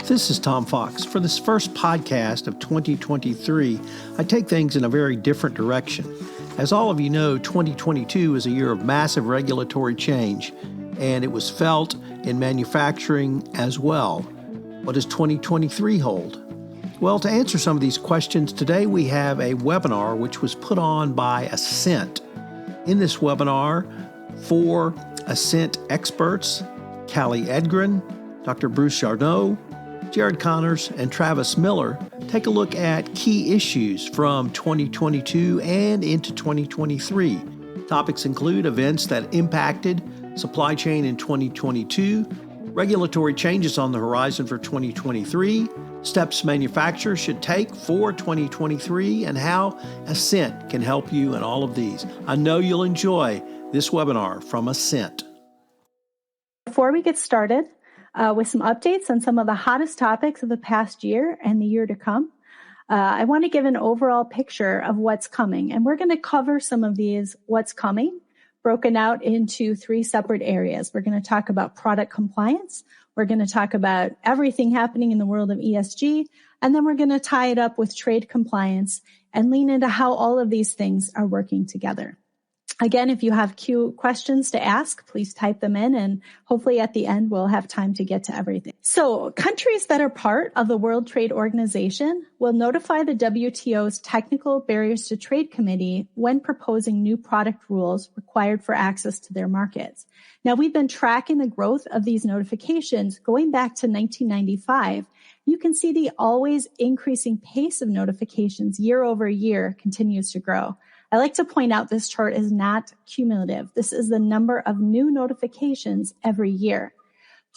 This is Tom Fox. For this first podcast of 2023, I take things in a very different direction. As all of you know, 2022 is a year of massive regulatory change, and it was felt in manufacturing as well. What does 2023 hold? Well, to answer some of these questions, today we have a webinar which was put on by Assent. In this webinar, 4 Assent experts, Cally Edgren, Dr. Bruce Jarnot, Jared Connors, and Travis Miller, take a look at key issues from 2022 and into 2023. Topics include events that impacted supply chain in 2022, regulatory changes on the horizon for 2023, steps manufacturers should take for 2023, and how Assent can help you in all of these. I know you'll enjoy this webinar from Assent. Before we get started with some updates on some of the hottest topics of the past year and the year to come, I want to give an overall picture of what's coming. And we're going to cover some of these what's coming, broken out into 3 separate areas. We're going to talk about product compliance. We're going to talk about everything happening in the world of ESG. And then we're going to tie it up with trade compliance and lean into how all of these things are working together. Again, if you have questions to ask, please type them in, and hopefully at the end we'll have time to get to everything. So countries that are part of the World Trade Organization will notify the WTO's Technical Barriers to Trade Committee when proposing new product rules required for access to their markets. Now, we've been tracking the growth of these notifications going back to 1995. You can see the always increasing pace of notifications year over year continues to grow. I like to point out this chart is not cumulative. This is the number of new notifications every year.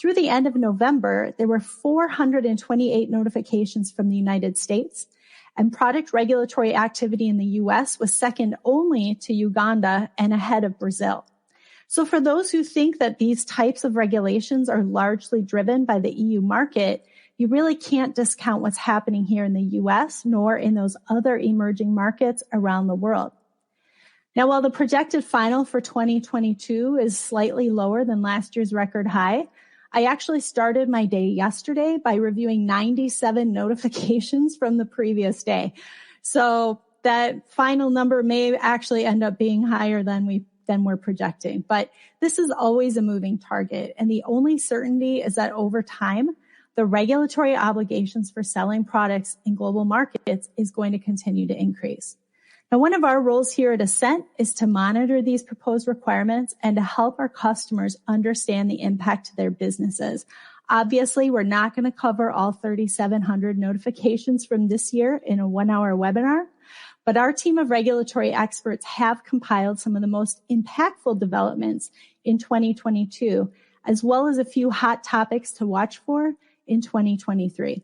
Through the end of November, there were 428 notifications from the United States, and product regulatory activity in the U.S. was second only to Uganda and ahead of Brazil. So for those who think that these types of regulations are largely driven by the EU market, you really can't discount what's happening here in the U.S. nor in those other emerging markets around the world. Now, while the projected final for 2022 is slightly lower than last year's record high, I actually started my day yesterday by reviewing 97 notifications from the previous day. So that final number may actually end up being higher than we're projecting. But this is always a moving target. And the only certainty is that over time, the regulatory obligations for selling products in global markets is going to continue to increase. Now, one of our roles here at Assent is to monitor these proposed requirements and to help our customers understand the impact to their businesses. Obviously, we're not going to cover all 3,700 notifications from this year in a 1-hour webinar, but our team of regulatory experts have compiled some of the most impactful developments in 2022, as well as a few hot topics to watch for in 2023.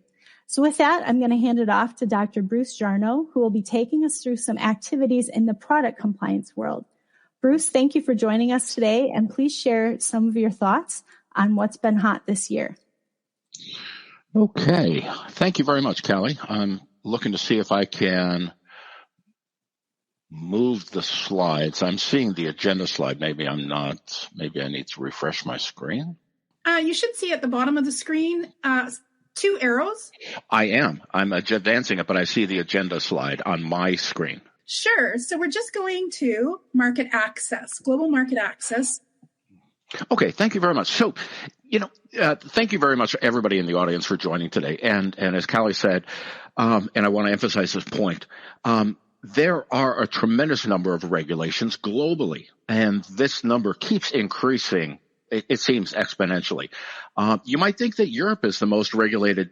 So with that, I'm going to hand it off to Dr. Bruce Jarnot, who will be taking us through some activities in the product compliance world. Bruce, thank you for joining us today, and please share some of your thoughts on what's been hot this year. Okay. Thank you very much, Cally. I'm looking to see if I can move the slides. I'm seeing the agenda slide. Maybe I'm not. Maybe I need to refresh my screen. You should see at the bottom of the screen 2 arrows. I am. I'm advancing it, but I see the agenda slide on my screen. Sure. So we're just going to market access, global market access. Okay. Thank you very much. So, thank you very much, everybody in the audience, for joining today. And as Cally said, and I want to emphasize this point, there are a tremendous number of regulations globally, and this number keeps increasing. It seems exponentially. You might think that Europe is the most regulated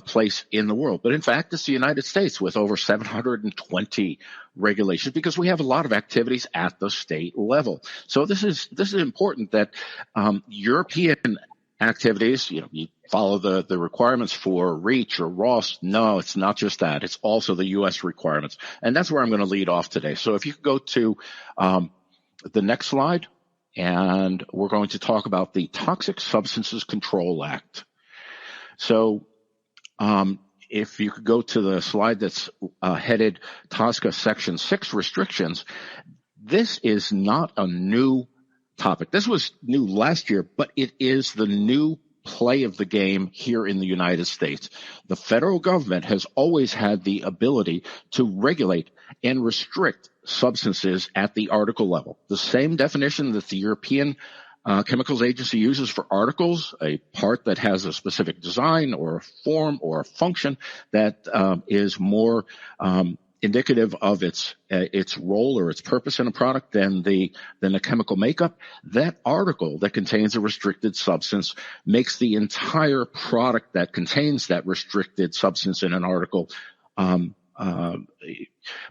place in the world, but in fact, it's the United States with over 720 regulations because we have a lot of activities at the state level. So this is important that European activities, you follow the requirements for REACH or ROS. No, it's not just that. It's also the U.S. requirements. And that's where I'm going to lead off today. So if you could go to the next slide. And we're going to talk about the Toxic Substances Control Act. So if you could go to the slide that's headed TSCA Section 6 Restrictions, this is not a new topic. This was new last year, but it is the new play of the game here in the United States. The federal government has always had the ability to regulate and restrict substances at the article level. The same definition that the European Chemicals Agency uses for articles, a part that has a specific design or a form or a function that is more indicative of its role or its purpose in a product than the chemical makeup. That article that contains a restricted substance makes the entire product that contains that restricted substance in an article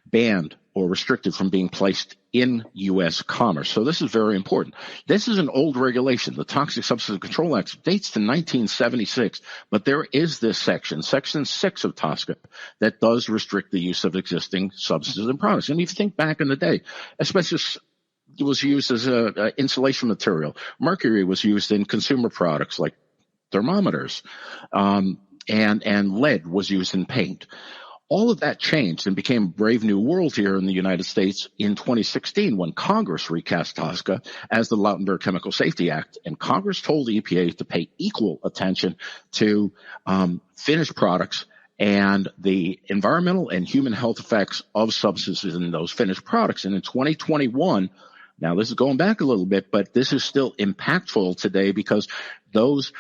banned or restricted from being placed in U.S. commerce. So this is very important. This is an old regulation. The Toxic Substances Control Act dates to 1976, but there is this section 6 of TSCA, that does restrict the use of existing substances and products. And if you think back in the day, asbestos was used as a insulation material. Mercury was used in consumer products like thermometers, and lead was used in paint. All of that changed and became a brave new world here in the United States in 2016 when Congress recast TSCA as the Lautenberg Chemical Safety Act. And Congress told the EPA to pay equal attention to finished products and the environmental and human health effects of substances in those finished products. And in 2021, now this is going back a little bit, but this is still impactful today because those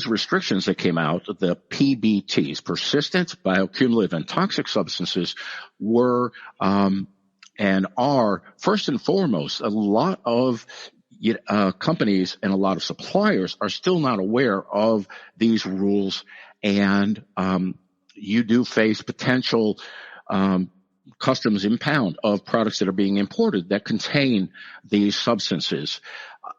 restrictions that came out, the PBTs, persistent, bioaccumulative, and toxic substances, were and are, first and foremost, a lot of companies and a lot of suppliers are still not aware of these rules, and you do face potential customs impound of products that are being imported that contain these substances.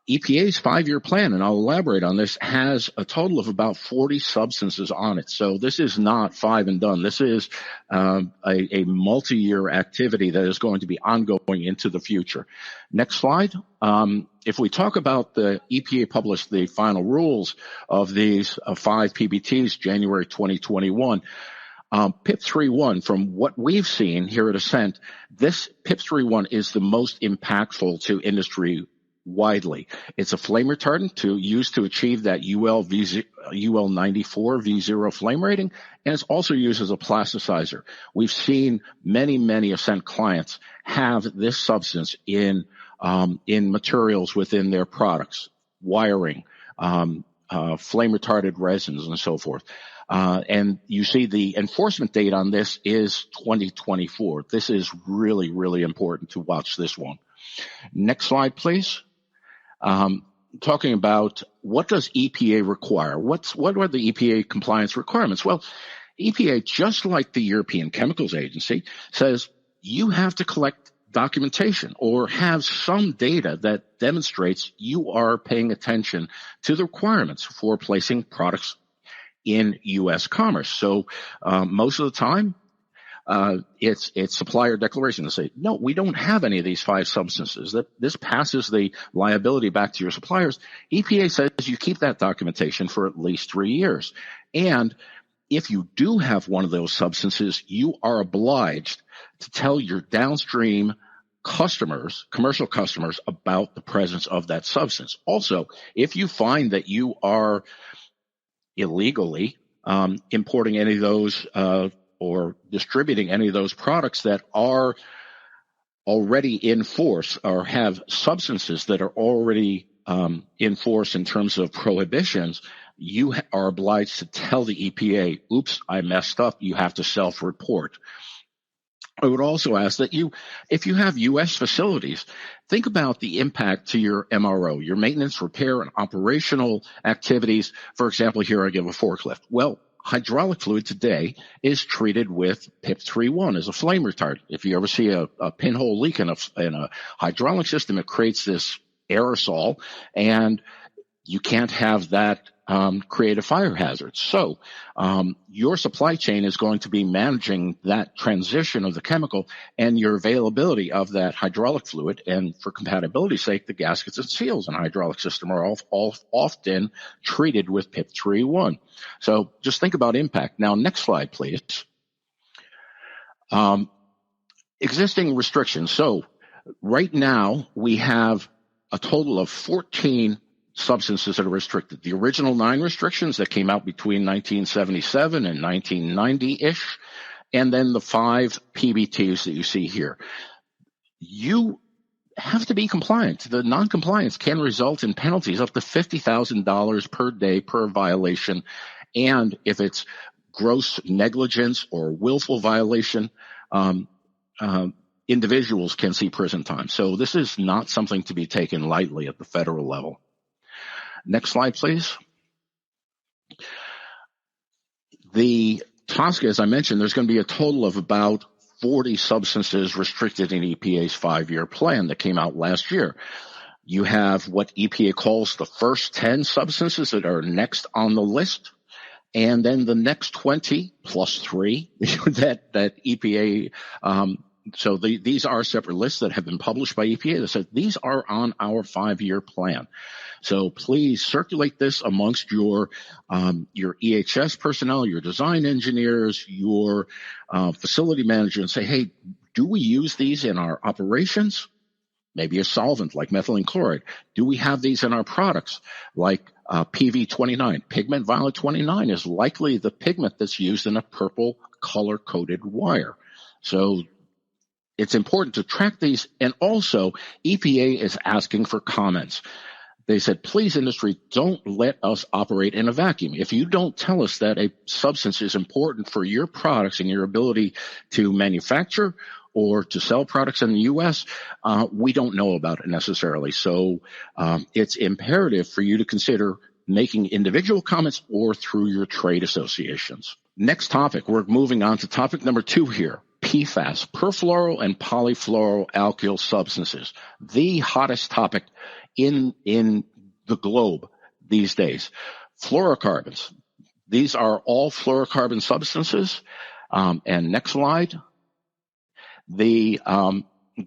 EPA's 5-year plan, and I'll elaborate on this, has a total of about 40 substances on it. So this is not 5 and done. This is a multi-year activity that is going to be ongoing into the future. Next slide. If we talk about the EPA published the final rules of these 5 PBTs, January 2021, PIP 3.1, from what we've seen here at Assent, this PIP 3.1 is the most impactful to industry widely. It's a flame retardant used to achieve that UL 94 V0 flame rating, and it's also used as a plasticizer. We've seen many Assent clients have this substance in materials within their products, wiring, flame retardant resins, and so forth. And you see the enforcement date on this is 2024. This is really important to watch this one. Next slide, please. Talking about what does EPA require? What are the EPA compliance requirements? Well, EPA, just like the European Chemicals Agency, says you have to collect documentation or have some data that demonstrates you are paying attention to the requirements for placing products in U.S. commerce. So most of the time, it's supplier declaration to say, no, we don't have any of these 5 substances. That this passes the liability back to your suppliers. EPA says you keep that documentation for at least 3 years. And if you do have one of those substances, you are obliged to tell your downstream customers, commercial customers, about the presence of that substance. Also, if you find that you are illegally importing any of those or distributing any of those products that are already in force or have substances that are already in force in terms of prohibitions, you are obliged to tell the EPA, oops, I messed up, you have to self-report. I would also ask that if you have U.S. facilities, think about the impact to your MRO, your maintenance, repair, and operational activities. For example, here I give a forklift. Well, hydraulic fluid today is treated with PIP 3.1 as a flame retardant. If you ever see a pinhole leak in a hydraulic system, it creates this aerosol, and you can't have that create a fire hazard. So your supply chain is going to be managing that transition of the chemical and your availability of that hydraulic fluid. And for compatibility's sake, the gaskets and seals in a hydraulic system are often treated with PIP 3.1. So just think about impact. Now, next slide, please. Existing restrictions. So right now we have a total of 14 substances that are restricted. The original 9 restrictions that came out between 1977 and 1990-ish, and then the 5 PBTs that you see here. You have to be compliant. The non-compliance can result in penalties up to $50,000 per day per violation, and if it's gross negligence or willful violation, individuals can see prison time. So this is not something to be taken lightly at the federal level. Next slide, please. The TSCA, as I mentioned, there's going to be a total of about 40 substances restricted in EPA's 5-year plan that came out last year. You have what EPA calls the first 10 substances that are next on the list, and then the next 20 plus 3 that EPA, so these are separate lists that have been published by EPA that said these are on our 5-year plan. So please circulate this amongst your EHS personnel, your design engineers, your facility manager, and say, hey, do we use these in our operations? Maybe a solvent like methylene chloride. Do we have these in our products like PV29? Pigment violet 29 is likely the pigment that's used in a purple color-coded wire. So it's important to track these, and also EPA is asking for comments. They said, please, industry, don't let us operate in a vacuum. If you don't tell us that a substance is important for your products and your ability to manufacture or to sell products in the U.S., we don't know about it necessarily. So it's imperative for you to consider making individual comments or through your trade associations. Next topic, we're moving on to topic number 2 here. PFAS, perfluoro and polyfluoroalkyl substances, the hottest topic in the globe these days. Fluorocarbons, these are all fluorocarbon substances. And next slide. The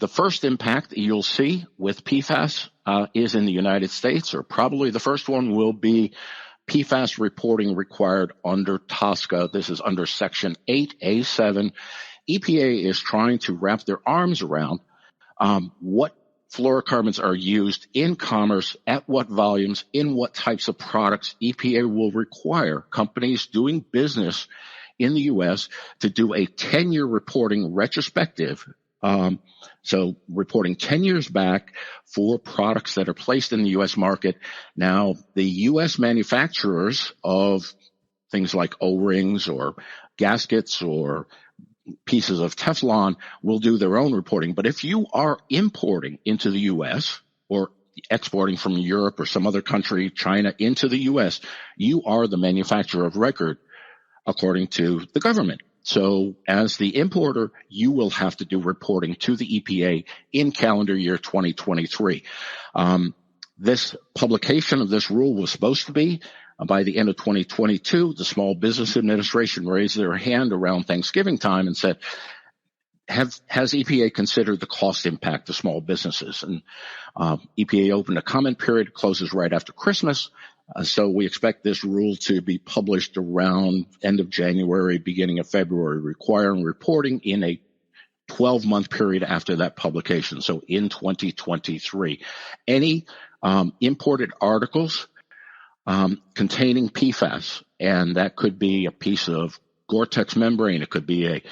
first impact you'll see with PFAS is in the United States, or probably the first one will be PFAS reporting required under TSCA. This is under Section 8A7. EPA is trying to wrap their arms around what fluorocarbons are used in commerce, at what volumes, in what types of products. EPA will require companies doing business in the U.S. to do a 10-year reporting retrospective, so reporting 10 years back for products that are placed in the U.S. market. Now, the U.S. manufacturers of things like O-rings or gaskets or pieces of Teflon will do their own reporting. But if you are importing into the U.S. or exporting from Europe or some other country, China, into the U.S., you are the manufacturer of record according to the government. So as the importer, you will have to do reporting to the EPA in calendar year 2023. This publication of this rule was supposed to be by the end of 2022. The Small Business Administration raised their hand around Thanksgiving time and said, has EPA considered the cost impact to small businesses? And EPA opened a comment period, closes right after Christmas. So we expect this rule to be published around end of January, beginning of February, requiring reporting in a 12-month period after that publication. So in 2023, any imported articles containing PFAS, and that could be a piece of Gore-Tex membrane, it could be a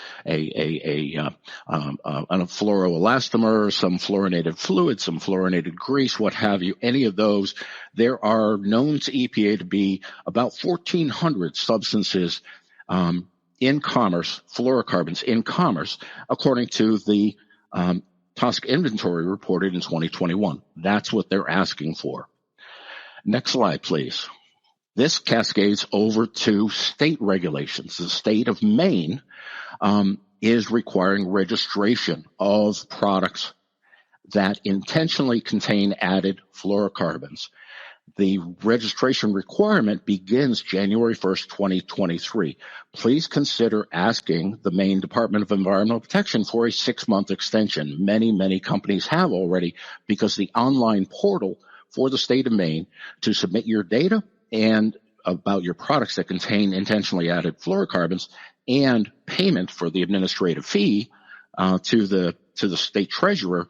fluoroelastomer, some fluorinated fluid, some fluorinated grease, what have you, any of those. There are known to EPA to be about 1,400 substances in commerce, fluorocarbons in commerce, according to the TSCA inventory reported in 2021. That's what they're asking for. Next slide, please. This cascades over to state regulations. The state of Maine is requiring registration of products that intentionally contain added fluorocarbons. The registration requirement begins January 1st, 2023. Please consider asking the Maine Department of Environmental Protection for a 6-month extension. Many companies have already, because the online portal for the state of Maine to submit your data and about your products that contain intentionally added fluorocarbons and payment for the administrative fee to the state treasurer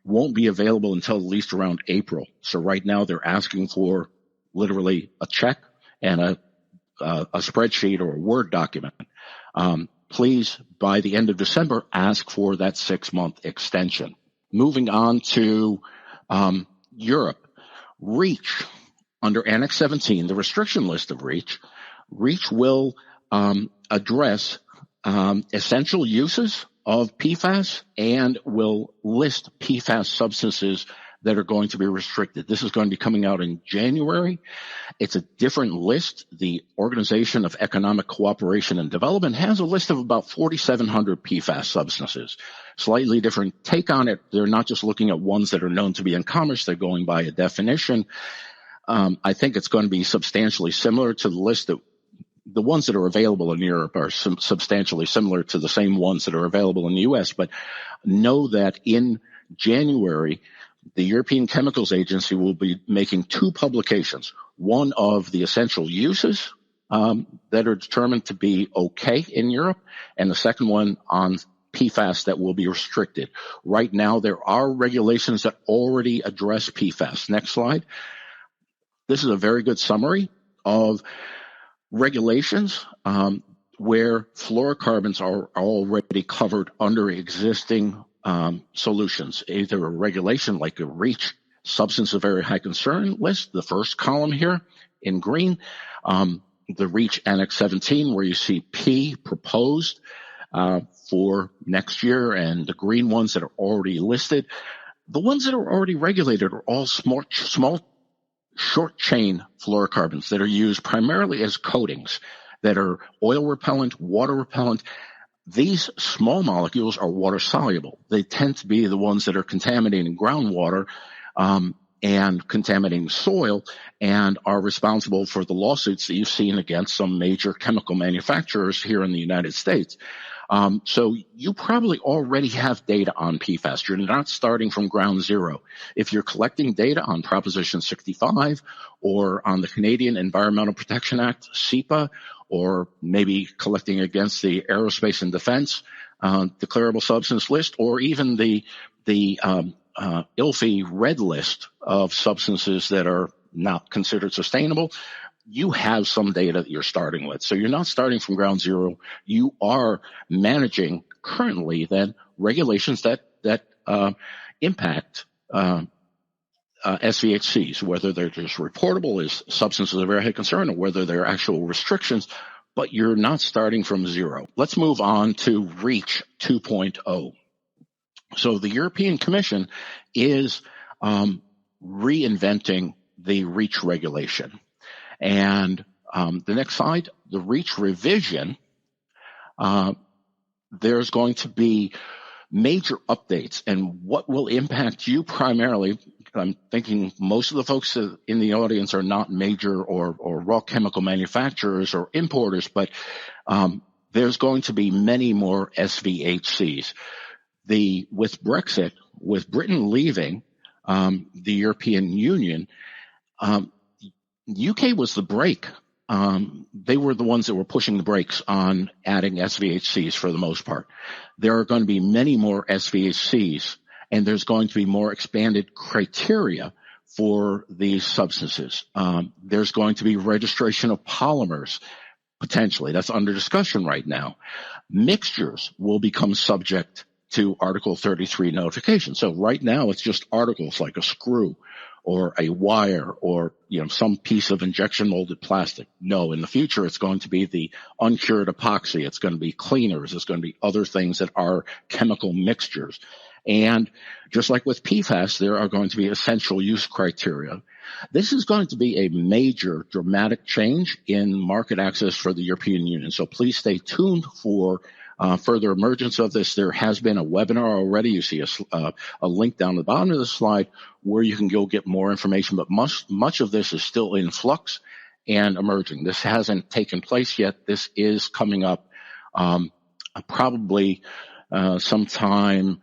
won't be available until at least around April. So right now they're asking for literally a check and a spreadsheet or a Word document. Please, by the end of December, ask for that 6-month extension. Moving on to Europe. REACH, under Annex 17, the restriction list of REACH will address essential uses of PFAS and will list PFAS substances that are going to be restricted. This is going to be coming out in January. It's a different list. The Organization of Economic Cooperation and Development has a list of about 4,700 PFAS substances. Slightly different take on it. They're not just looking at ones that are known to be in commerce. They're going by a definition. I think it's going to be substantially similar to the list that the ones that are available in Europe are substantially similar to the same ones that are available in the U.S. But know that in January, the European Chemicals Agency will be making 2 publications, one of the essential uses that are determined to be okay in Europe, and the second one on PFAS that will be restricted. Right now, there are regulations that already address PFAS. Next slide. This is a very good summary of regulations where fluorocarbons are already covered under existing solutions, either a regulation like a REACH, substance of very high concern list, the first column here in green, the REACH Annex 17, where you see P proposed for next year, and the green ones that are already listed. The ones that are already regulated are all small short chain fluorocarbons that are used primarily as coatings that are oil repellent, water repellent. These small molecules are water soluble. They tend to be the ones that are contaminating groundwater and contaminating soil and are responsible for the lawsuits that you've seen against some major chemical manufacturers here in the United States. So you probably already have data on PFAS. You're not starting from ground zero. If you're collecting data on Proposition 65 or on the Canadian Environmental Protection Act, CEPA, or maybe collecting against the Aerospace and Defense declarable substance list, or even the ILFI red list of substances that are not considered sustainable, you have some data that you're starting with. So you're not starting from ground zero. You are managing currently then regulations that impact SVHCs, whether they're just reportable as substances of very high concern or whether they're actual restrictions, but you're not starting from zero. Let's move on to REACH 2.0. So the European Commission is reinventing the REACH regulation. And the next slide, the REACH revision, there's going to be major updates, and what will impact you primarily. I'm thinking most of the folks in the audience are not major or raw chemical manufacturers or importers, but there's going to be many more SVHCs. With Brexit, with Britain leaving the European Union, UK was the brake. They were the ones that were pushing the brakes on adding SVHCs for the most part. There are going to be many more SVHCs, and there's going to be more expanded criteria for these substances. There's going to be registration of polymers, potentially. That's under discussion right now. Mixtures will become subject to Article 33 notification. So right now it's just articles like a screw or a wire or some piece of injection molded plastic. No, in the future it's going to be the uncured epoxy. It's going to be cleaners. It's going to be other things that are chemical mixtures. And just like with PFAS, there are going to be essential use criteria. This is going to be a major dramatic change in market access for the European Union. So please stay tuned for further emergence of this. There has been a webinar already. You see a link down the bottom of the slide where you can go get more information, but much of this is still in flux and emerging. This hasn't taken place yet. This is coming up probably sometime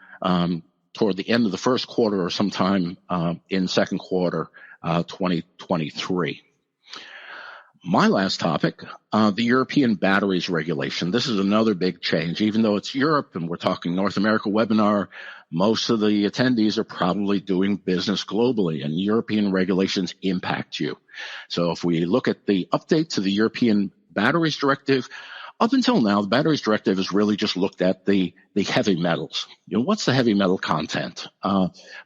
toward the end of the first quarter or sometime in second quarter 2023. My last topic, the European batteries regulation. This is another big change. Even though it's Europe and we're talking North America webinar, most of the attendees are probably doing business globally, and European regulations impact you. So if we look at the update to the European batteries directive, up until now, the batteries directive has really just looked at the heavy metals. You know, what's the heavy metal content?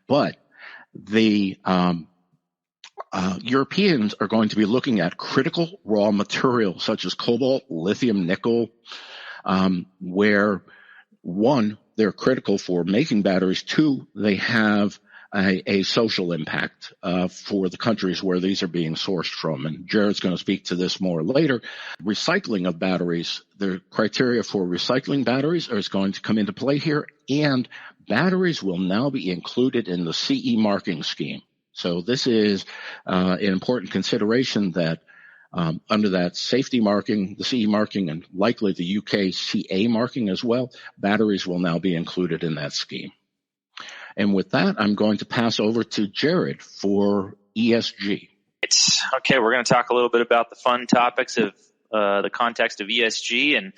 But the Europeans are going to be looking at critical raw materials such as cobalt, lithium, nickel, where one, they're critical for making batteries. Two, they have a social impact for the countries where these are being sourced from. And Jared's going to speak to this more later. Recycling of batteries, the criteria for recycling batteries is going to come into play here, and batteries will now be included in the CE marking scheme. So this is an important consideration that under that safety marking, the CE marking, and likely the UK CA marking as well, batteries will now be included in that scheme. And with that, I'm going to pass over to Jared for ESG. Okay, we're going to talk a little bit about the fun topics of the context of ESG. And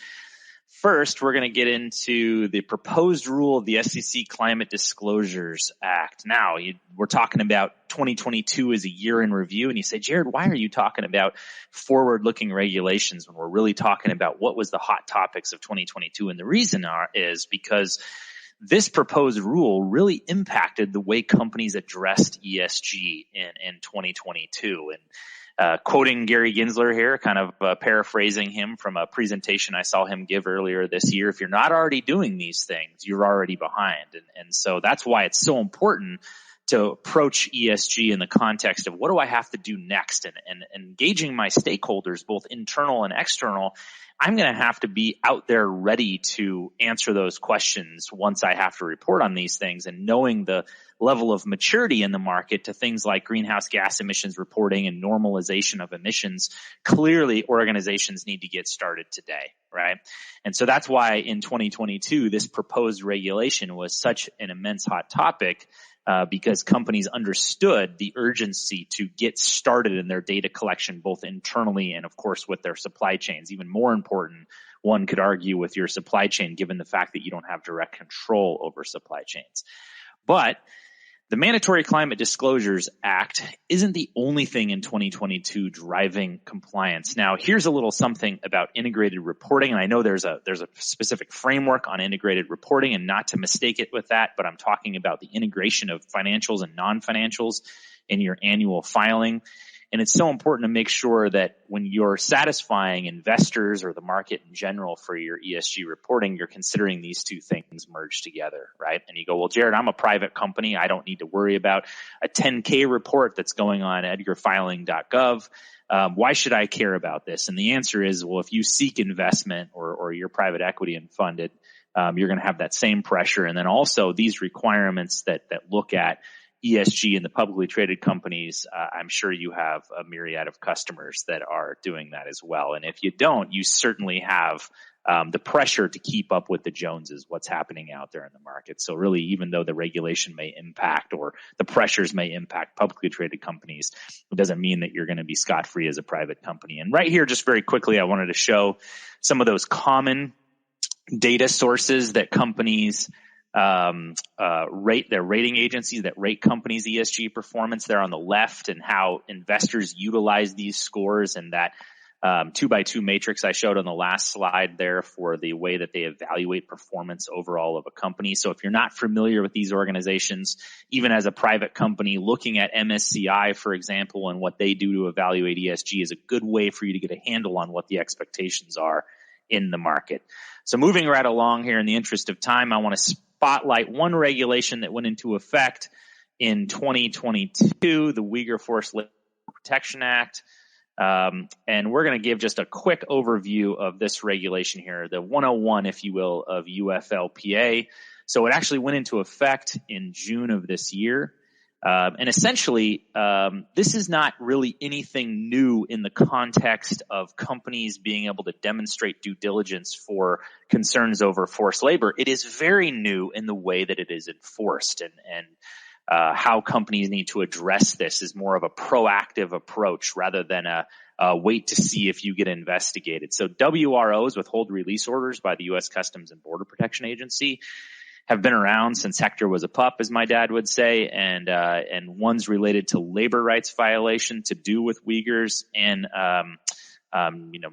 first, we're going to get into the proposed rule of the SEC Climate Disclosures Act. Now, we're talking about 2022 as a year in review, and you say, Jared, why are you talking about forward-looking regulations when we're really talking about what was the hot topics of 2022? And the reason is because this proposed rule really impacted the way companies addressed ESG in 2022. And quoting Gary Gensler here, kind of paraphrasing him from a presentation I saw him give earlier this year, if you're not already doing these things, you're already behind. And so that's why it's so important to approach ESG in the context of what do I have to do next, and engaging my stakeholders, both internal and external. I'm going to have to be out there ready to answer those questions once I have to report on these things, and knowing the level of maturity in the market to things like greenhouse gas emissions reporting and normalization of emissions. Clearly, organizations need to get started today, right? And so that's why in 2022, this proposed regulation was such an immense hot topic, because companies understood the urgency to get started in their data collection, both internally and, of course, with their supply chains. Even more important, one could argue, with your supply chain, given the fact that you don't have direct control over supply chains. But the Mandatory Climate Disclosures Act isn't the only thing in 2022 driving compliance. Now, here's a little something about integrated reporting, and I know there's a specific framework on integrated reporting, and not to mistake it with that, but I'm talking about the integration of financials and non-financials in your annual filing. And it's so important to make sure that when you're satisfying investors or the market in general for your ESG reporting, you're considering these two things merged together, right? And you go, well, Jared, I'm a private company. I don't need to worry about a 10K report that's going on edgarfiling.gov. Why should I care about this? And the answer is, well, if you seek investment or you're private equity and funded, you're going to have that same pressure. And then also these requirements that look at ESG in the publicly traded companies, I'm sure you have a myriad of customers that are doing that as well. And if you don't, you certainly have the pressure to keep up with the Joneses, what's happening out there in the market. So really, even though the regulation may impact or the pressures may impact publicly traded companies, it doesn't mean that you're going to be scot-free as a private company. And right here, just very quickly, I wanted to show some of those common data sources that companies rate their rating agencies that rate companies' ESG performance there on the left, and how investors utilize these scores, and that 2x2 matrix I showed on the last slide there for the way that they evaluate performance overall of a company. So if you're not familiar with these organizations, even as a private company, looking at MSCI, for example, and what they do to evaluate ESG is a good way for you to get a handle on what the expectations are in the market. So moving right along here, in the interest of time, I want to spotlight one regulation that went into effect in 2022, the Uyghur Forced Labor Protection Act. And we're going to give just a quick overview of this regulation here, the 101, if you will, of UFLPA. So it actually went into effect in June of this year. And essentially, this is not really anything new in the context of companies being able to demonstrate due diligence for concerns over forced labor. It is very new in the way that it is enforced, and how companies need to address this is more of a proactive approach rather than a wait to see if you get investigated. So WROs, withhold release orders by the U.S. Customs and Border Protection Agency, have been around since Hector was a pup, as my dad would say, and one's related to labor rights violation to do with Uyghurs and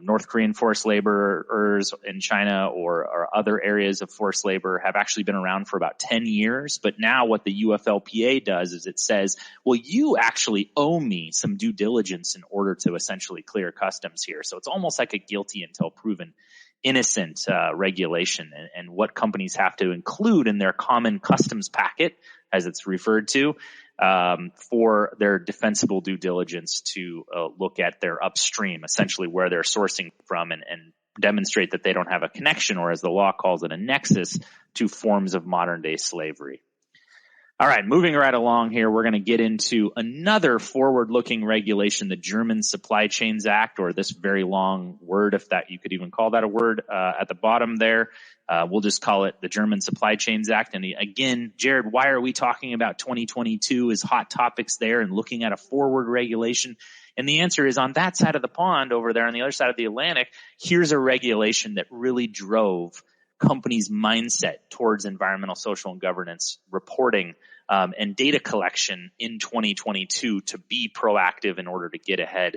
North Korean forced laborers in China or other areas of forced labor have actually been around for about 10 years. But now what the UFLPA does is it says, well, you actually owe me some due diligence in order to essentially clear customs here. So it's almost like a guilty until proven innocent regulation, and what companies have to include in their common customs packet, as it's referred to, for their defensible due diligence to look at their upstream, essentially where they're sourcing from, and demonstrate that they don't have a connection, or as the law calls it, a nexus to forms of modern day slavery. All right, moving right along here, we're going to get into another forward-looking regulation, the German Supply Chains Act, or this very long word, if that you could even call that a word, at the bottom there. We'll just call it the German Supply Chains Act. And again, Jared, why are we talking about 2022 as hot topics there and looking at a forward regulation? And the answer is, on that side of the pond over there on the other side of the Atlantic, here's a regulation that really drove companies' mindset towards environmental, social, and governance reporting and data collection in 2022 to be proactive in order to get ahead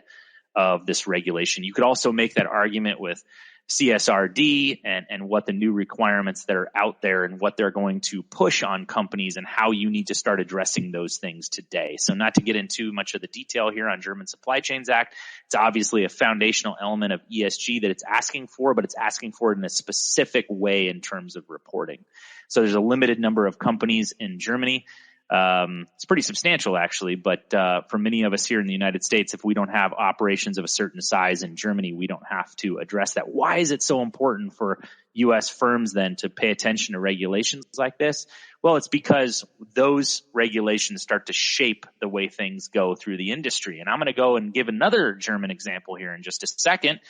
of this regulation. You could also make that argument with CSRD and what the new requirements that are out there and what they're going to push on companies and how you need to start addressing those things today. So not to get into much of the detail here on German Supply Chains Act, it's obviously a foundational element of ESG that it's asking for, but it's asking for it in a specific way in terms of reporting. So there's a limited number of companies in Germany. It's pretty substantial, actually, but for many of us here in the United States, if we don't have operations of a certain size in Germany, we don't have to address that. Why is it so important for U.S. firms then to pay attention to regulations like this? Well, it's because those regulations start to shape the way things go through the industry. And I'm going to go and give another German example here in just a second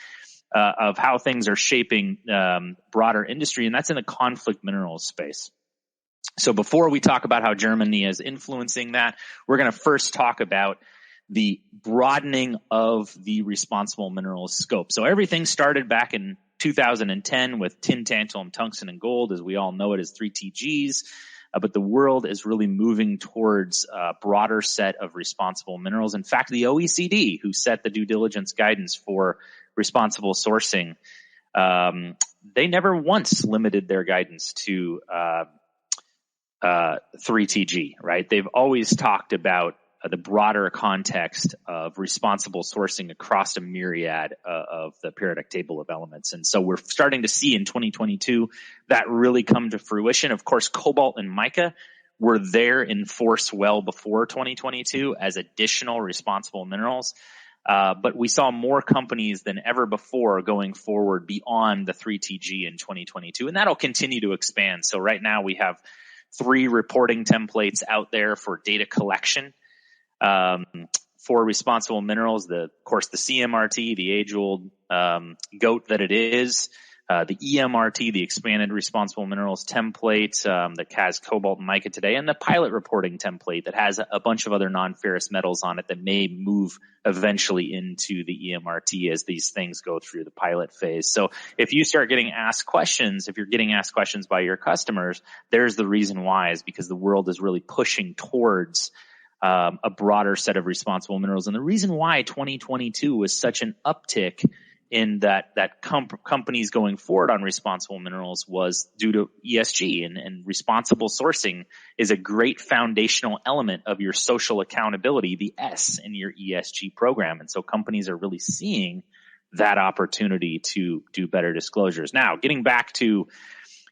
of how things are shaping broader industry, and that's in the conflict minerals space. So before we talk about how Germany is influencing that, we're going to first talk about the broadening of the responsible minerals scope. So everything started back in 2010 with tin, tantalum, tungsten, and gold, as we all know it as 3TGs. But the world is really moving towards a broader set of responsible minerals. In fact, the OECD, who set the due diligence guidance for responsible sourcing, they never once limited their guidance to 3TG, right? They've always talked about the broader context of responsible sourcing across a myriad of the periodic table of elements. And so we're starting to see in 2022 that really come to fruition. Of course, cobalt and mica were there in force well before 2022 as additional responsible minerals. But we saw more companies than ever before going forward beyond the 3TG in 2022, and that'll continue to expand. So right now we have 3 reporting templates out there for data collection for responsible minerals. Of course, the CMRT, the age-old goat that it is, the EMRT, the expanded responsible minerals template that has cobalt and mica today, and the pilot reporting template that has a bunch of other non-ferrous metals on it that may move eventually into the EMRT as these things go through the pilot phase. So if you start getting asked questions, if you're getting asked questions by your customers, there's the reason why, is because the world is really pushing towards a broader set of responsible minerals. And the reason why 2022 was such an uptick in that companies going forward on responsible minerals was due to ESG, and responsible sourcing is a great foundational element of your social accountability, the S in your ESG program. And so companies are really seeing that opportunity to do better disclosures. Now, getting back to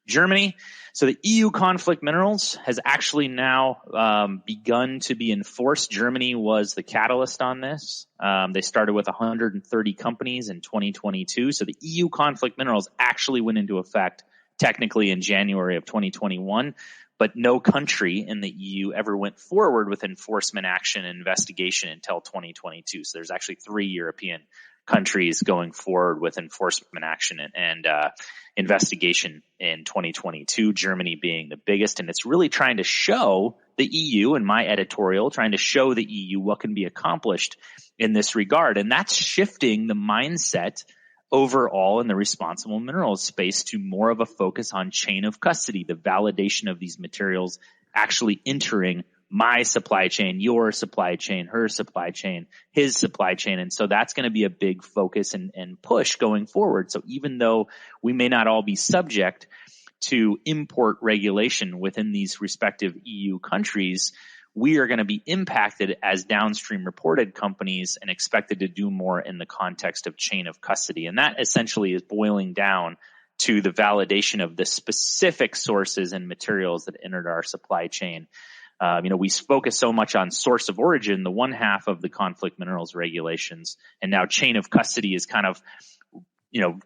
Germany. So the EU conflict minerals has actually now begun to be enforced. Germany was the catalyst on this. They started with 130 companies in 2022. So the EU conflict minerals actually went into effect technically in January of 2021, but no country in the EU ever went forward with enforcement action and investigation until 2022. So there's actually 3 European countries going forward with enforcement action and investigation in 2022, Germany being the biggest. And it's really trying to show the EU and my editorial, trying to show the EU what can be accomplished in this regard. And that's shifting the mindset overall in the responsible minerals space to more of a focus on chain of custody, the validation of these materials actually entering my supply chain, your supply chain, her supply chain, his supply chain. And so that's going to be a big focus and push going forward. So even though we may not all be subject to import regulation within these respective EU countries, we are going to be impacted as downstream reported companies and expected to do more in the context of chain of custody. And that essentially is boiling down to the validation of the specific sources and materials that entered our supply chain. We focus so much on source of origin, the one half of the conflict minerals regulations, and now chain of custody is kind of,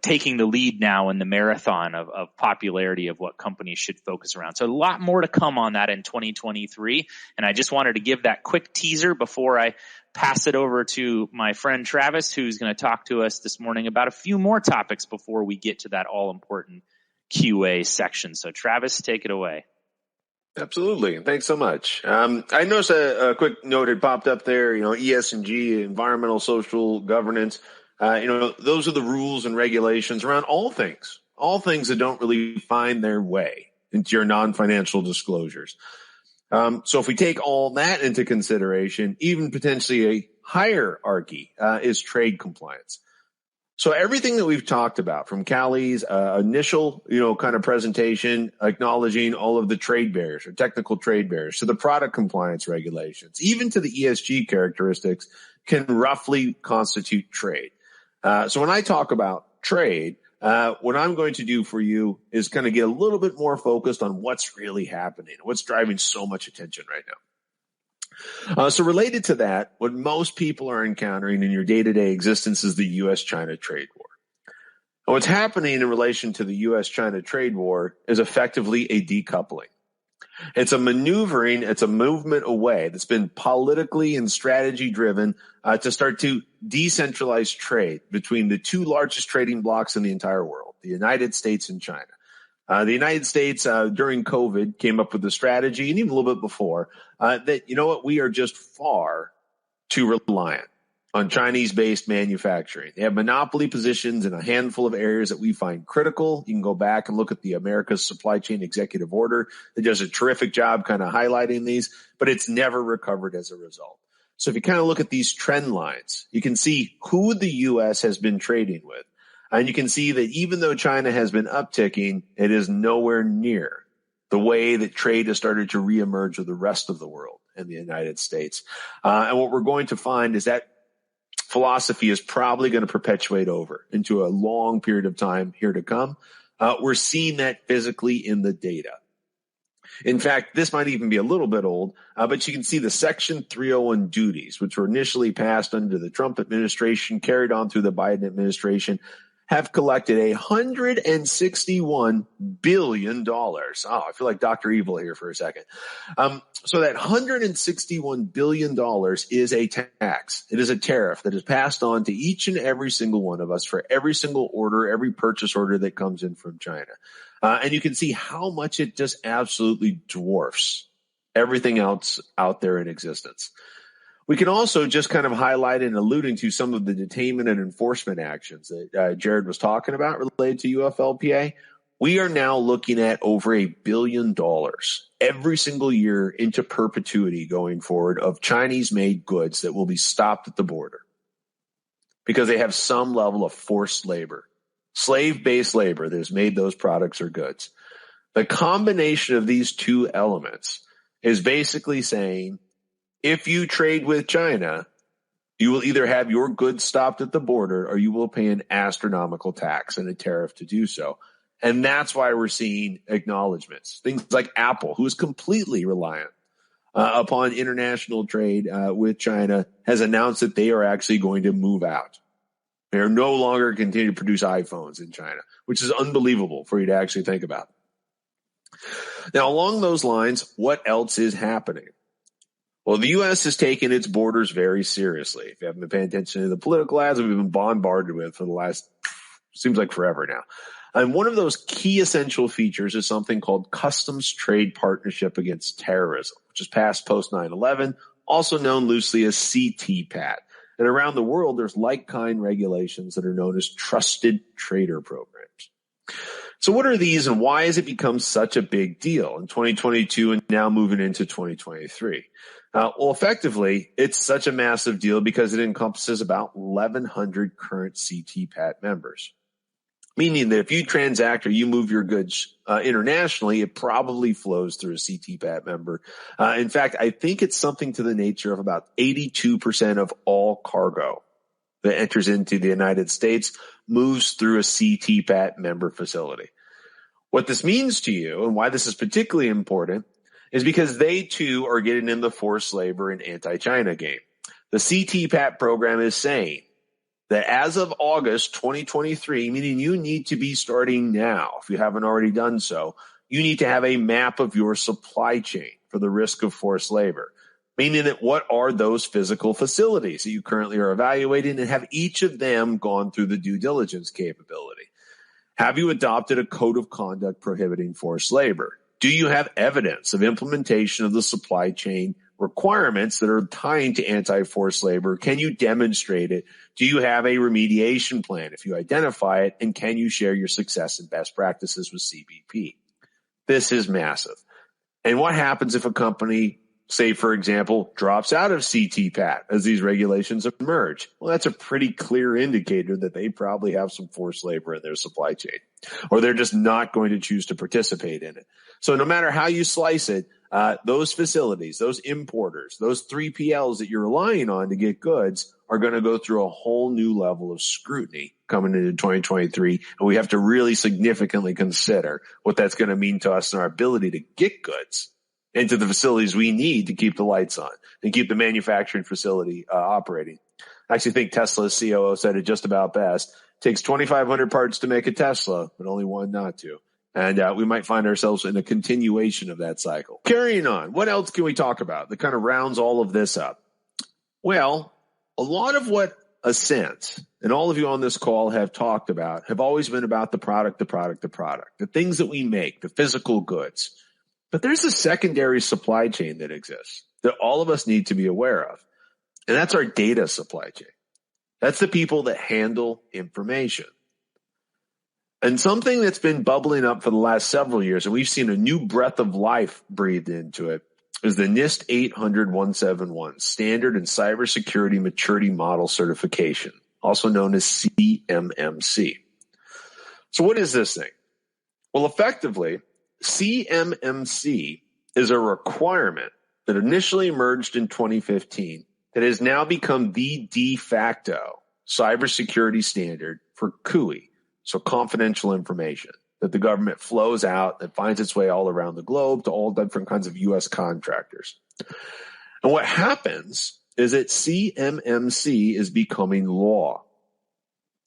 taking the lead now in the marathon of popularity of what companies should focus around. So a lot more to come on that in 2023. And I just wanted to give that quick teaser before I pass it over to my friend Travis, who's going to talk to us this morning about a few more topics before we get to that all-important QA section. So Travis, take it away. Absolutely. Thanks so much. I noticed a quick note had popped up there, ESG, environmental, social, governance. Those are the rules and regulations around all things that don't really find their way into your non-financial disclosures. So if we take all that into consideration, even potentially a hierarchy is trade compliance. So everything that we've talked about from Cally's initial, kind of presentation, acknowledging all of the trade barriers or technical trade barriers to the product compliance regulations, even to the ESG characteristics can roughly constitute trade. So when I talk about trade, what I'm going to do for you is kind of get a little bit more focused on what's really happening, what's driving so much attention right now. So related to that, what most people are encountering in your day-to-day existence is the U.S.-China trade war. And what's happening in relation to the U.S.-China trade war is effectively a decoupling. It's a maneuvering, it's a movement away that's been politically and strategy driven to start to decentralize trade between the two largest trading blocs in the entire world, the United States and China. The United States, during COVID, came up with the strategy, and even a little bit before, that, we are just far too reliant on Chinese-based manufacturing. They have monopoly positions in a handful of areas that we find critical. You can go back and look at the America's Supply Chain Executive Order that does a terrific job kind of highlighting these, but it's never recovered as a result. So if you kind of look at these trend lines, you can see who the U.S. has been trading with. And you can see that even though China has been upticking, it is nowhere near the way that trade has started to reemerge with the rest of the world and the United States. And what we're going to find is that philosophy is probably going to perpetuate over into a long period of time here to come. We're seeing that physically in the data. In fact, this might even be a little bit old, but you can see the Section 301 duties, which were initially passed under the Trump administration, carried on through the Biden administration, have collected $161 billion. Oh, I feel like Dr. Evil here for a second. So that $161 billion is a tax. It is a tariff that is passed on to each and every single one of us for every single order, every purchase order that comes in from China. And you can see how much it just absolutely dwarfs everything else out there in existence. We can also just kind of highlight and alluding to some of the detainment and enforcement actions that Jared was talking about related to UFLPA. We are now looking at over $1 billion every single year into perpetuity going forward of Chinese-made goods that will be stopped at the border because they have some level of forced labor, slave-based labor that has made those products or goods. The combination of these two elements is basically saying, if you trade with China, you will either have your goods stopped at the border or you will pay an astronomical tax and a tariff to do so. And that's why we're seeing acknowledgments. Things like Apple, who is completely reliant upon international trade with China, has announced that they are actually going to move out. They are no longer continuing to produce iPhones in China, which is unbelievable for you to actually think about. Now, along those lines, what else is happening? Well, the U.S. has taken its borders very seriously. If you haven't been paying attention to the political ads we've been bombarded with for the last, seems like forever now. And one of those key essential features is something called Customs Trade Partnership Against Terrorism, which is passed post 9/11, also known loosely as CTPAT. And around the world, there's like-kind regulations that are known as trusted trader programs. So what are these and why has it become such a big deal in 2022 and now moving into 2023? Well, effectively, it's such a massive deal because it encompasses about 1,100 current CTPAT members. Meaning that if you transact or you move your goods internationally, it probably flows through a CTPAT member. In fact, I think it's something to the nature of about 82% of all cargo that enters into the United States moves through a CTPAT member facility. What this means to you and why this is particularly important is because they too are getting in the forced labor and anti-China game. The CTPAT program is saying that as of August 2023, meaning you need to be starting now, if you haven't already done so, you need to have a map of your supply chain for the risk of forced labor, meaning that what are those physical facilities that you currently are evaluating and have each of them gone through the due diligence capability? Have you adopted a code of conduct prohibiting forced labor? Do you have evidence of implementation of the supply chain requirements that are tying to anti-forced labor? Can you demonstrate it? Do you have a remediation plan if you identify it? And can you share your success and best practices with CBP? This is massive. And what happens if a company, say, for example, drops out of CTPAT as these regulations emerge? Well, that's a pretty clear indicator that they probably have some forced labor in their supply chain, or they're just not going to choose to participate in it. So no matter how you slice it, those facilities, those importers, those 3PLs that you're relying on to get goods are going to go through a whole new level of scrutiny coming into 2023. And we have to really significantly consider what that's going to mean to us and our ability to get goods into the facilities we need to keep the lights on and keep the manufacturing facility operating. I actually think Tesla's COO said it just about best. It takes 2,500 parts to make a Tesla, but only one not to. And we might find ourselves in a continuation of that cycle. Carrying on, what else can we talk about that kind of rounds all of this up? Well, a lot of what Assent and all of you on this call have talked about have always been about the product, the things that we make, the physical goods. But there's a secondary supply chain that exists that all of us need to be aware of. And that's our data supply chain. That's the people that handle information. And something that's been bubbling up for the last several years, and we've seen a new breath of life breathed into it, is the NIST 800-171, Standard and Cybersecurity Maturity Model Certification, also known as CMMC. So what is this thing? Well, effectively, CMMC is a requirement that initially emerged in 2015 that has now become the de facto cybersecurity standard for CUI. So confidential information that the government flows out, that finds its way all around the globe to all different kinds of U.S. contractors. And what happens is that CMMC is becoming law.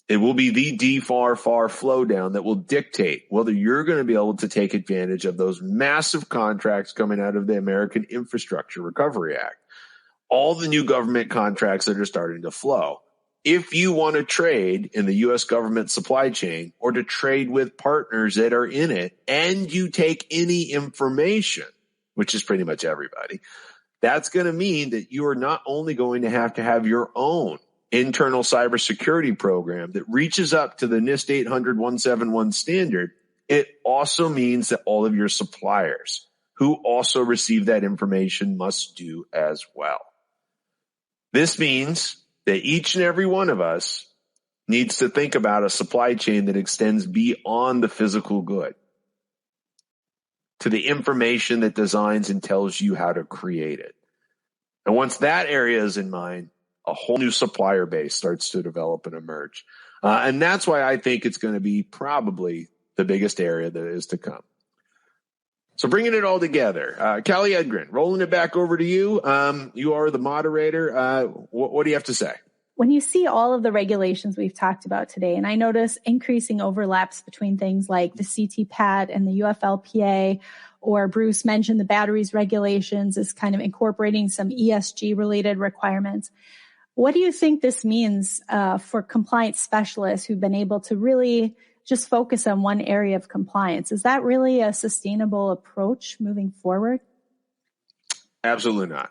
It will be the DFAR flow down that will dictate whether you're going to be able to take advantage of those massive contracts coming out of the American Infrastructure Recovery Act. All the new government contracts that are starting to flow. If you want to trade in the U.S. government supply chain or to trade with partners that are in it and you take any information, which is pretty much everybody, that's going to mean that you are not only going to have your own internal cybersecurity program that reaches up to the NIST 800-171 standard, it also means that all of your suppliers who also receive that information must do as well. This means that each and every one of us needs to think about a supply chain that extends beyond the physical good to the information that designs and tells you how to create it. And once that area is in mind, a whole new supplier base starts to develop and emerge. And that's why I think it's going to be probably the biggest area that is to come. So bringing it all together, Cally Edgren, rolling it back over to you. You are the moderator. What do you have to say? When you see all of the regulations we've talked about today, and I notice increasing overlaps between things like the CTPAT and the UFLPA, or Bruce mentioned the batteries regulations is kind of incorporating some ESG related requirements. What do you think this means for compliance specialists who've been able to really just focus on one area of compliance? Is that really a sustainable approach moving forward? Absolutely not.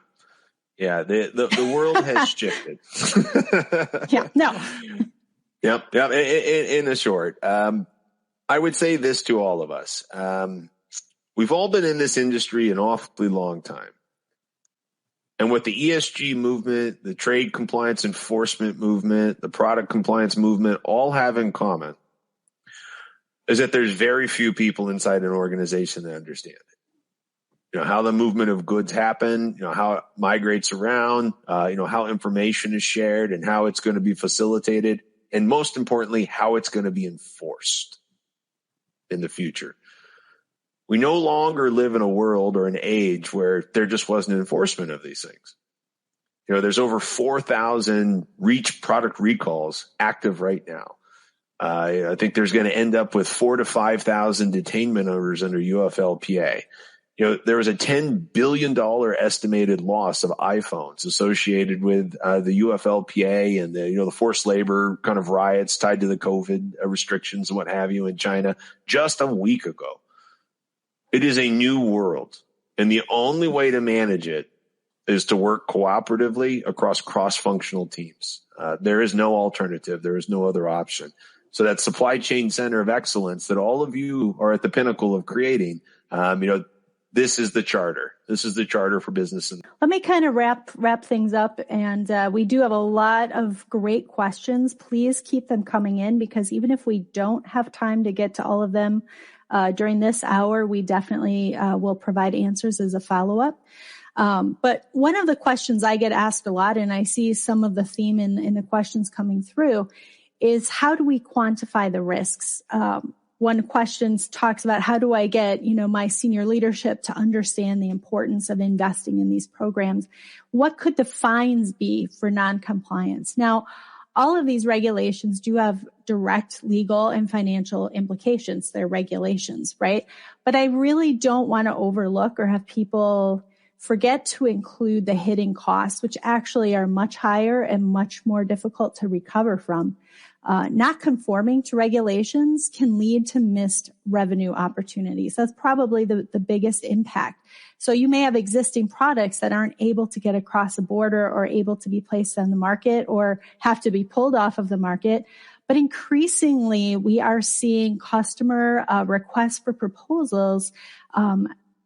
Yeah, the world has shifted. Yeah, no. Yep. In the short, I would say this to all of us. We've all been in this industry an awfully long time. And what the ESG movement, the trade compliance enforcement movement, the product compliance movement all have in common is that there's very few people inside an organization that understand it. You know, how the movement of goods happen, you know, how it migrates around, you know, how information is shared and how it's going to be facilitated. And most importantly, how it's going to be enforced in the future. We no longer live in a world or an age where there just wasn't enforcement of these things. You know, there's over 4,000 product recalls active right now. I think there's going to end up with 4,000 to 5,000 detainment orders under UFLPA. You know, there was a $10 billion estimated loss of iPhones associated with the UFLPA and the forced labor kind of riots tied to the COVID restrictions and what have you in China just a week ago. It is a new world, and the only way to manage it is to work cooperatively across cross-functional teams. There is no alternative. There is no other option. So that supply chain center of excellence that all of you are at the pinnacle of creating, this is the charter. This is the charter for business. Let me kind of wrap things up. And we do have a lot of great questions. Please keep them coming in, because even if we don't have time to get to all of them during this hour, we definitely will provide answers as a follow-up. But one of the questions I get asked a lot, and I see some of the theme in the questions coming through, is how do we quantify the risks? One question talks about how do I get, my senior leadership to understand the importance of investing in these programs? What could the fines be for non-compliance? Now, all of these regulations do have direct legal and financial implications. They're regulations, right? But I really don't want to overlook or have people forget to include the hidden costs, which actually are much higher and much more difficult to recover from. Not conforming to regulations can lead to missed revenue opportunities. That's probably the biggest impact. So you may have existing products that aren't able to get across a border or able to be placed on the market or have to be pulled off of the market. But increasingly, we are seeing customer requests for proposals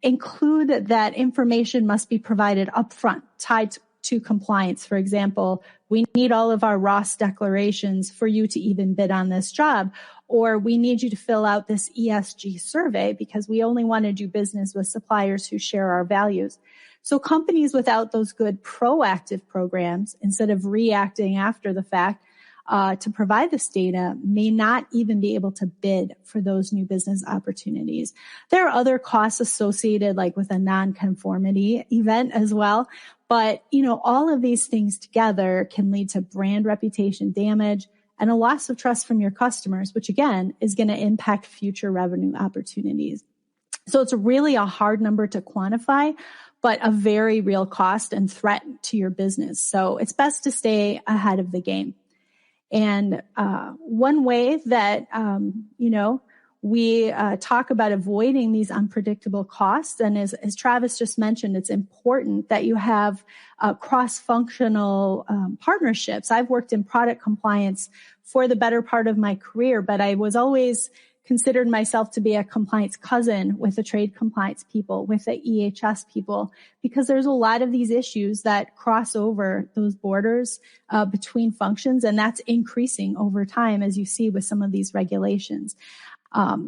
include that information must be provided upfront, tied to compliance. For example, we need all of our ROS declarations for you to even bid on this job, or we need you to fill out this ESG survey because we only want to do business with suppliers who share our values. So companies without those good proactive programs, instead of reacting after the fact, to provide this data, may not even be able to bid for those new business opportunities. There are other costs associated, like with a non-conformity event as well. But, all of these things together can lead to brand reputation damage and a loss of trust from your customers, which again is going to impact future revenue opportunities. So it's really a hard number to quantify, but a very real cost and threat to your business. So it's best to stay ahead of the game. And one way that, we talk about avoiding these unpredictable costs, and as Travis just mentioned, it's important that you have cross-functional partnerships. I've worked in product compliance for the better part of my career, but I was always considered myself to be a compliance cousin with the trade compliance people, with the EHS people, because there's a lot of these issues that cross over those borders between functions, and that's increasing over time, as you see with some of these regulations.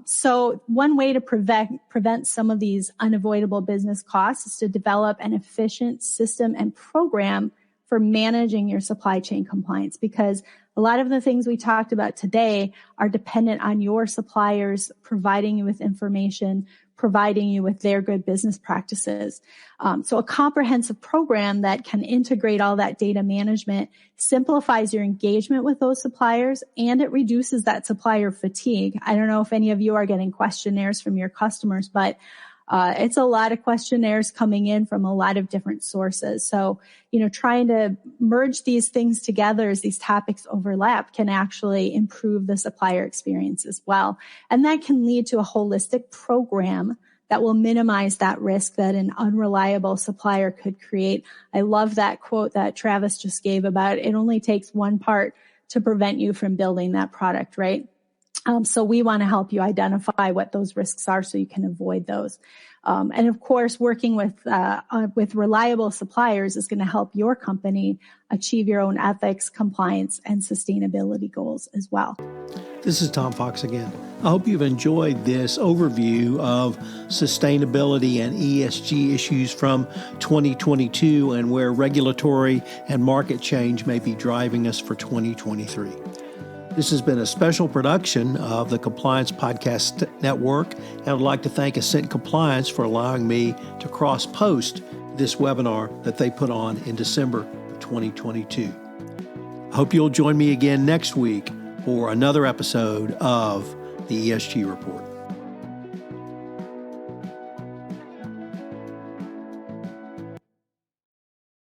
So one way to prevent some of these unavoidable business costs is to develop an efficient system and program for managing your supply chain compliance, because a lot of the things we talked about today are dependent on your suppliers providing you with information, providing you with their good business practices. So a comprehensive program that can integrate all that data management simplifies your engagement with those suppliers, and it reduces that supplier fatigue. I don't know if any of you are getting questionnaires from your customers, but It's a lot of questionnaires coming in from a lot of different sources. So, trying to merge these things together as these topics overlap can actually improve the supplier experience as well. And that can lead to a holistic program that will minimize that risk that an unreliable supplier could create. I love that quote that Travis just gave about it only takes one part to prevent you from building that product, right? So we want to help you identify what those risks are so you can avoid those. And of course, working with reliable suppliers is going to help your company achieve your own ethics, compliance, and sustainability goals as well. This is Tom Fox again. I hope you've enjoyed this overview of sustainability and ESG issues from 2022 and where regulatory and market change may be driving us for 2023. This has been a special production of the Compliance Podcast Network, and I would like to thank Assent Compliance for allowing me to cross-post this webinar that they put on in December of 2022. I hope you'll join me again next week for another episode of the ESG Report.